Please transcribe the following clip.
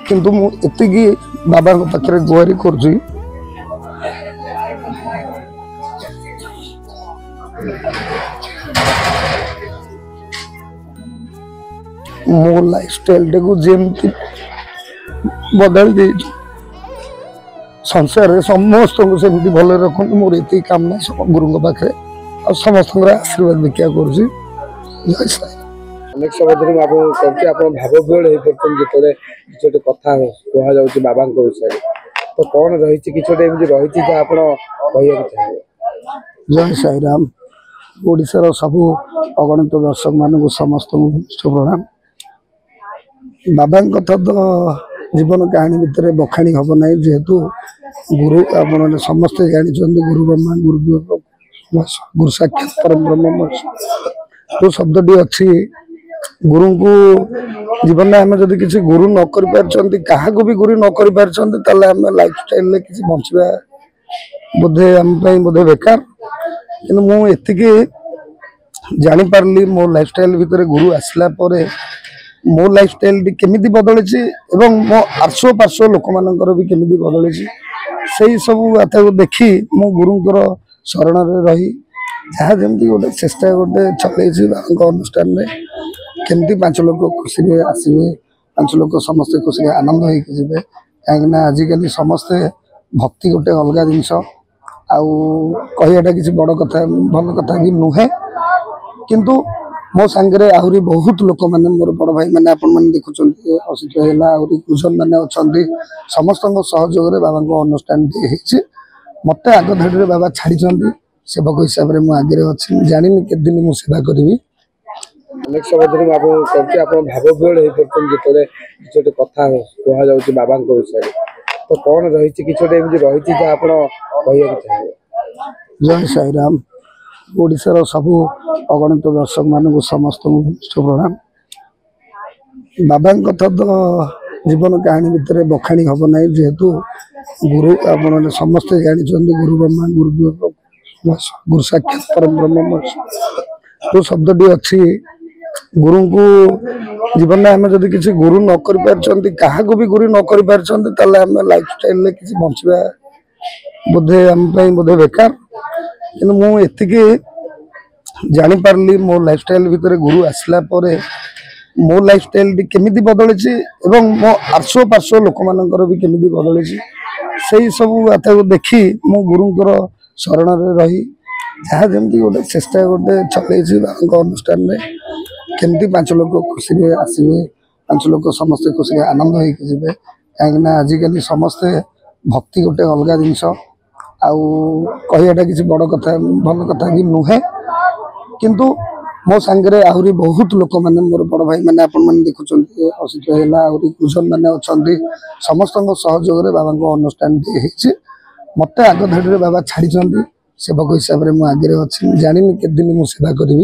किंतु मु एतिकी बाबा पाखे गुहारी करुँची मो लाइफस्टाइल को जमती बदल दे संसार समस्त को सेमती भल रखु मोर ये कामना गुरु पाखे आ समस्त आशीर्वाद भिक्षा करुँची। जय साई। अनेक समय धरी भाव विहल जो कथा कह बाबा विषय तो कौन रही कि रही चाहिए। जय साई राम। ओडिशार सबू अगणित दर्शक मान समस्त प्रणाम। बाबा कथा तो जीवन कहानी भितर बखाणी हम ना जेहेतु गुरु आप समस्ते जानते गुरु ब्रह्मा गुरु साक्षात परम ब्रह्म जो शब्दटी अच्छी गुरु को जीवन में आम जब किसी गुरु न क्या भी गुरु न कर लाइफ स्टाइल किसी बचा बोधे आम बोधे बेकार कि मुझे जापारि मो लाइफ स्टाइल भितर गुरु आसला मो लाइफ स्टाइल केमिति बदली मो आर्श्व पार्श्व लोक मानकर भी केमिति बदली से सब बात को देखी मो गुरुंर शरण रही जहाँ जमी गोटे चेष्टा गोटे चलती बाबा अनुष्ठान में केमती 5 लोग खुशी आसवे 5 लोग समस्ते खुशी आनंद होते कहीं आजिकल समस्ते भक्ति गोटे अलग जिनस कहटा किसी बड़ कथा भल कथा कि नुहे किंतु मो सांगे आहरी बहुत लोक मैंने मोर बड़ भाई मैंने देखुं असित है गुजन मैंने अच्छा समस्त सहयोग बाबा अनुष्ठान मत आग धाड़ी बाबा छाड़ी सेवक हिसाब से मुझे अच्छी जानी के दिन मुझे सेवा करी। अनेक समय धरी भाव विहल जो कथा कह बाबा विषय तो कौन रही कि रही चाहिए। जय साई राम। ओडिशार सबू अगणित दर्शक मान समस्त प्रणाम। बाबा कथा तो जीवन कहानी भितर बखाणी हम ना जेहेतु गुरु आप समस्ते जानते गुरु ब्रह्मा गुरु साक्षात परम ब्रह्म जो शब्दटी अच्छी गुरु को जीवन में आम जब किसी गुरु न कर क्या भी गुरु न कर लाइफ स्टाइल किसी बचा बोधे आम बोधे बेकार कि मुझे जापारि मो लाइफ स्टाइल भितर गुरु आसला मो लाइफ स्टाइल केमिति बदली मो आर्श्व पार्श्व लोक मानकर भी केमिति बदली से सब बात को देखी मो गुरुंर शरण रही जहाँ जमी गोटे चेष्टा गोटे चलती बाबा अनुष्ठान में केमती 5 लोग खुशी आसवे 5 लोग समस्ते खुशी आनंद होते कहीं आजिकल समस्ते भक्ति गोटे अलग जिनस कहटा किसी बड़ कथा भल कथा कि नुहे किंतु मो सांगे आहरी बहुत लोक मैंने मोर बड़ भाई मैंने देखुं असित है गुजन मैंने अच्छा समस्त सहयोग बाबा अनुष्ठान मत आग धाड़ी बाबा छाड़ी सेवक हिसाब से मुझे अच्छी जानी के दिन मुझे सेवा करी।